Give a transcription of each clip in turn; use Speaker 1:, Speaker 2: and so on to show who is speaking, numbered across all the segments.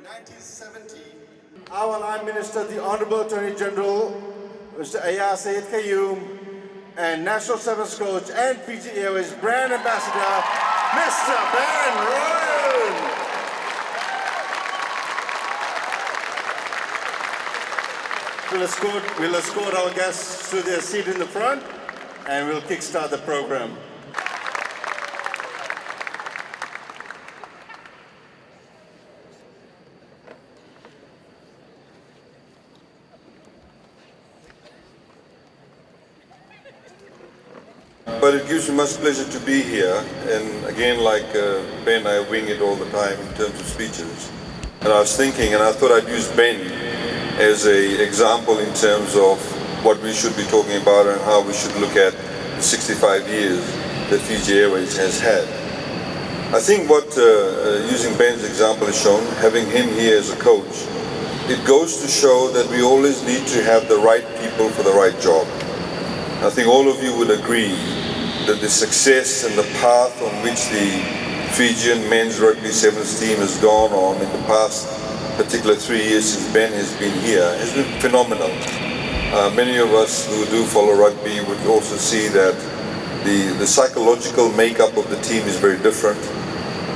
Speaker 1: 1970, our Line Minister, the Honorable Attorney General, Mr. Aiyaz Sayed Khaiyum, and National Service Coach and Fiji Airways Brand Ambassador, Mr. Ben Rowan. We'll escort our guests to their seat in the front, and we'll kickstart the program.
Speaker 2: But it gives me much pleasure to be here, and again, like Ben, I wing it all the time in terms of speeches. And I was thinking, and I thought I'd use Ben as an example in terms of what we should be talking about and how we should look at the 65 years that Fiji Airways has had. I think what using Ben's example has shown, having him here as a coach, it goes to show that we always need to have the right people for the right job. I think all of you would agree that the success and the path on which the Fijian men's rugby sevens team has gone on in the past particular 3 years since Ben has been here has been phenomenal. Many of us who do follow rugby would also see that the psychological makeup of the team is very different.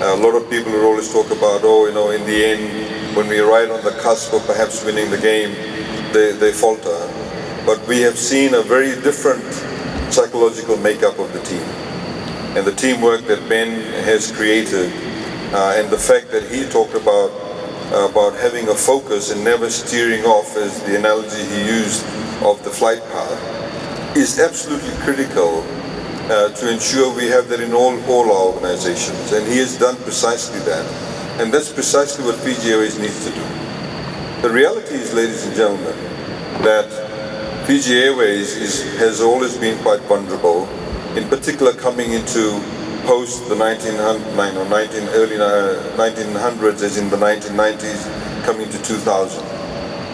Speaker 2: A lot of people would always talk about, oh, you know, in the end, when we're right on the cusp of perhaps winning the game, they falter. But we have seen a very different psychological makeup of the team. And the teamwork that Ben has created, and the fact that he talked about having a focus and never steering off, as the analogy he used of the flight path, is absolutely critical to ensure we have that in all our organizations. And he has done precisely that. And that's precisely what Fiji Airways needs to do. The reality is, ladies and gentlemen, that Fiji Airways has always been quite vulnerable, in particular coming into post the early 1900s, as in the 1990s, coming to 2000.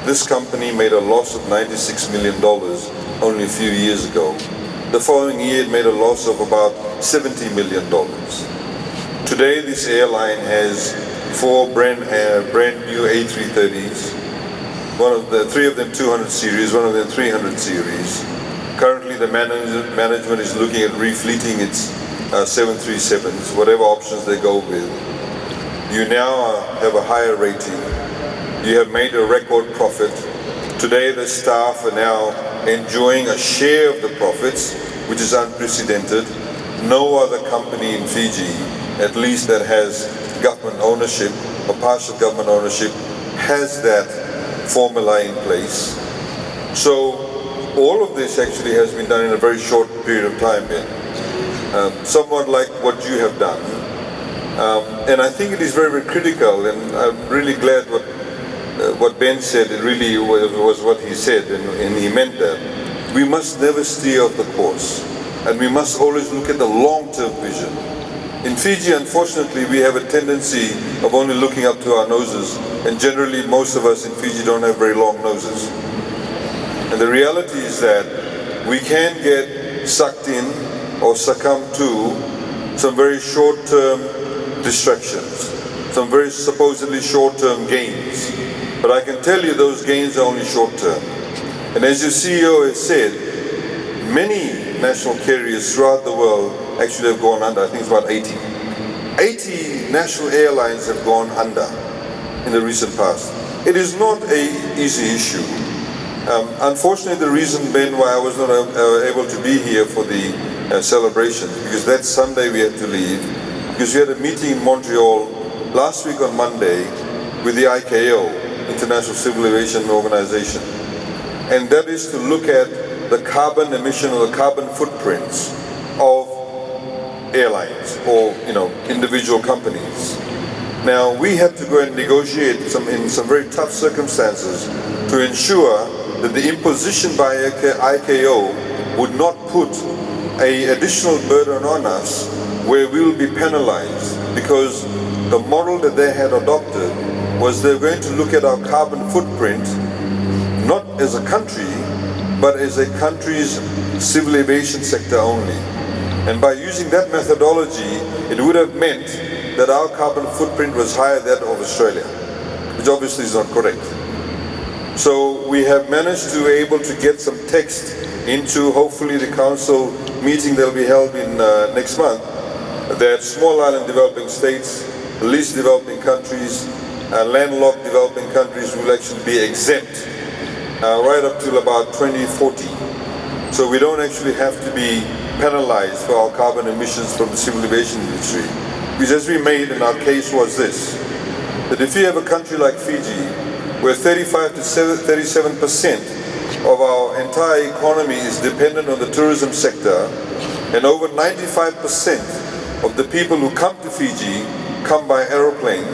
Speaker 2: This company made a loss of $96 million only a few years ago. The following year it made a loss of about $70 million. Today this airline has 4 brand new A330s, three of them 200 series, one of them 300 series. Currently the management is looking at refleeting its 737s, whatever options they go with. You now have a higher rating. You have made a record profit. Today the staff are now enjoying a share of the profits, which is unprecedented. No other company in Fiji, at least that has government ownership or partial government ownership, has that formula in place. So all of this actually has been done in a very short period of time, Ben. Somewhat like what you have done. And I think it is very, very critical, and I'm really glad what Ben said, it really was what he said, and he meant that. We must never steer off the course, and we must always look at the long-term vision. In Fiji, unfortunately, we have a tendency of only looking up to our noses, and generally most of us in Fiji don't have very long noses. And the reality is that we can get sucked in or succumb to some very short-term distractions, some very supposedly short-term gains. But I can tell you those gains are only short-term. And as your CEO has said, many national carriers throughout the world actually have gone under. I think it's about 80. 80 national airlines have gone under in the recent past. It is not an easy issue. Unfortunately, the reason, Ben, why I was not able to be here for the celebration, because that Sunday we had to leave, because we had a meeting in Montreal last week on Monday with the ICAO, International Civil Aviation Organization. And that is to look at the carbon emission or the carbon footprints of airlines or individual companies. Now we have to go and negotiate in some very tough circumstances to ensure that the imposition by ICAO would not put an additional burden on us where we will be penalized, because the model that they had adopted was they're going to look at our carbon footprint not as a country but as a country's civil aviation sector only. And by using that methodology, it would have meant that our carbon footprint was higher than that of Australia. which obviously is not correct. So we have managed to able to get some text into hopefully the council meeting that will be held in next month, that small island developing states, least developing countries, and landlocked developing countries will actually be exempt right up till about 2040. So we don't actually have to be penalized for our carbon emissions from the civil aviation industry. Because as we made, and our case was this, that if you have a country like Fiji, where 35 to 37% of our entire economy is dependent on the tourism sector, and over 95% of the people who come to Fiji come by aeroplane,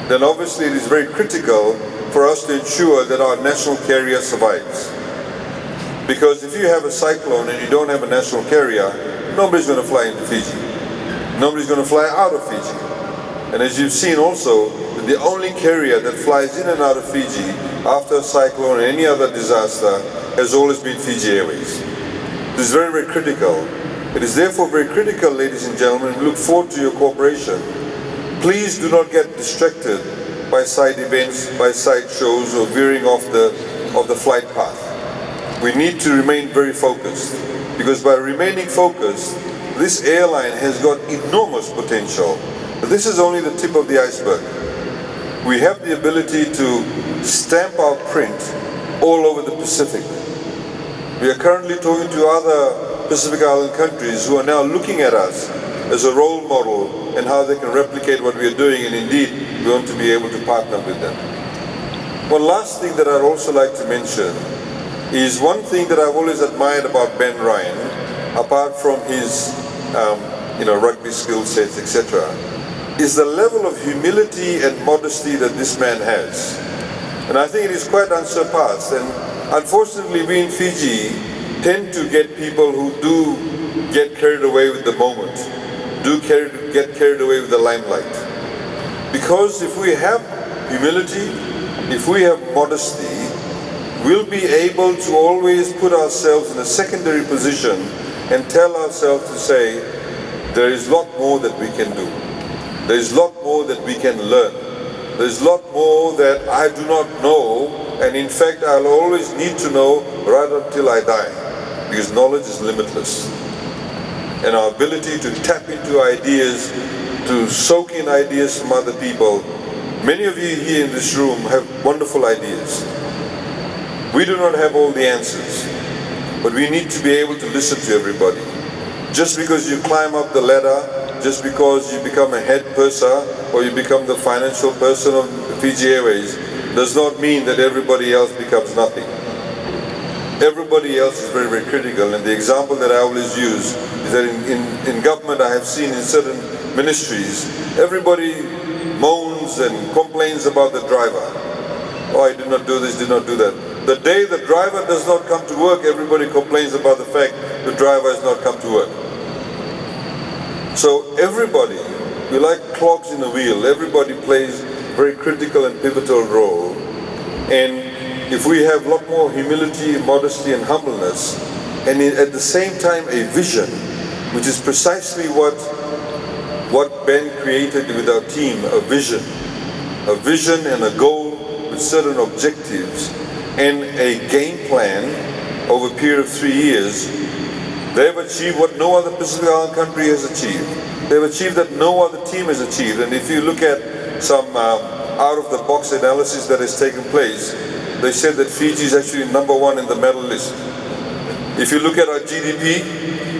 Speaker 2: then obviously it is very critical for us to ensure that our national carrier survives. Because if you have a cyclone and you don't have a national carrier, nobody's going to fly into Fiji. Nobody's going to fly out of Fiji. And as you've seen also, the only carrier that flies in and out of Fiji after a cyclone or any other disaster has always been Fiji Airways. This is very, very critical. It is therefore very critical, ladies and gentlemen, we look forward to your cooperation. Please do not get distracted by side events, by side shows, or veering off the flight path. We need to remain very focused, because by remaining focused, this airline has got enormous potential. But this is only the tip of the iceberg. We have the ability to stamp our print all over the Pacific. We are currently talking to other Pacific Island countries who are now looking at us as a role model and how they can replicate what we are doing, and indeed we want to be able to partner with them. One last thing that I'd also like to mention is one thing that I've always admired about Ben Ryan, apart from his rugby skill sets, etc., is the level of humility and modesty that this man has. And I think it is quite unsurpassed. And unfortunately, we in Fiji tend to get people who do get carried away with the moment, get carried away with the limelight. Because if we have humility, if we have modesty, we'll be able to always put ourselves in a secondary position and tell ourselves to say, there is a lot more that we can do. There is a lot more that we can learn. There is a lot more that I do not know, and in fact I'll always need to know right until I die, because knowledge is limitless. And our ability to tap into ideas, to soak in ideas from other people. Many of you here in this room have wonderful ideas. We do not have all the answers, but we need to be able to listen to everybody. Just because you climb up the ladder, just because you become a head purser or you become the financial person of Fiji Airways, does not mean that everybody else becomes nothing. Everybody else is very, very critical, and the example that I always use is that in government I have seen in certain ministries, everybody moans and complains about the driver. Oh, I did not do this, did not do that. The day the driver does not come to work, everybody complains about the fact the driver has not come to work. So everybody, we like clogs in a wheel, everybody plays a very critical and pivotal role. And if we have a lot more humility, modesty and humbleness, and at the same time a vision, which is precisely what Ben created with our team, a vision and a goal with certain objectives and a game plan over a period of 3 years, they've achieved what no other Pacific Island country has achieved. They've achieved that no other team has achieved. And if you look at some out-of-the-box analysis that has taken place, they said that Fiji is actually #1 in the medal list. If you look at our GDP,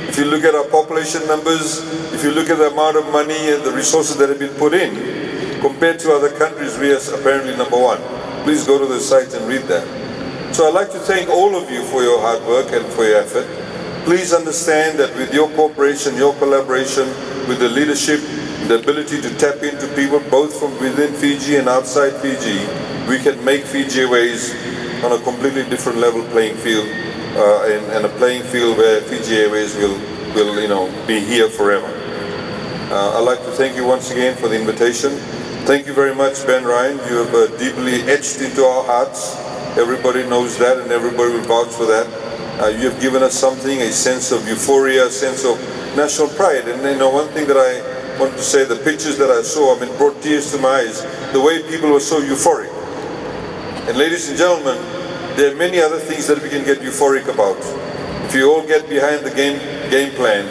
Speaker 2: if you look at our population numbers, if you look at the amount of money and the resources that have been put in, compared to other countries, we are apparently #1. Please go to the site and read that. So I'd like to thank all of you for your hard work and for your effort. Please understand that with your cooperation, your collaboration, with the leadership, the ability to tap into people both from within Fiji and outside Fiji, we can make Fiji Airways on a completely different level playing field, and a playing field where Fiji Airways will be here forever. I'd like to thank you once again for the invitation. Thank you very much, Ben Ryan. You have deeply etched into our hearts. Everybody knows that, and everybody will vouch for that. You have given us something, a sense of euphoria, a sense of national pride. And one thing that I wanted to say the pictures that I saw, brought tears to my eyes, the way people were so euphoric. And ladies and gentlemen, there are many other things that we can get euphoric about. If you all get behind the game plan,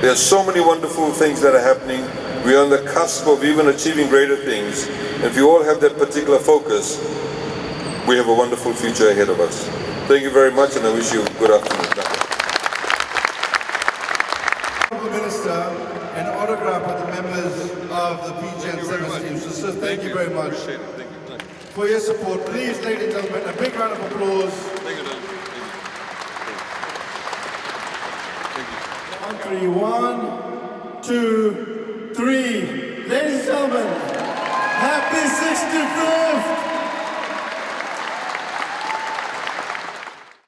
Speaker 2: there are so many wonderful things that are happening. We are on the cusp of even achieving greater things. And if you all have that particular focus, we have a wonderful future ahead of us. Thank you very much, and I wish you a good afternoon.
Speaker 1: Minister, an autograph with the members of the PG and Sevens team. So thank you very much for your support. Please, ladies and gentlemen, a big round of applause.
Speaker 2: Thank you.
Speaker 1: On three, 1, 2, 3. Ladies and gentlemen, happy 65th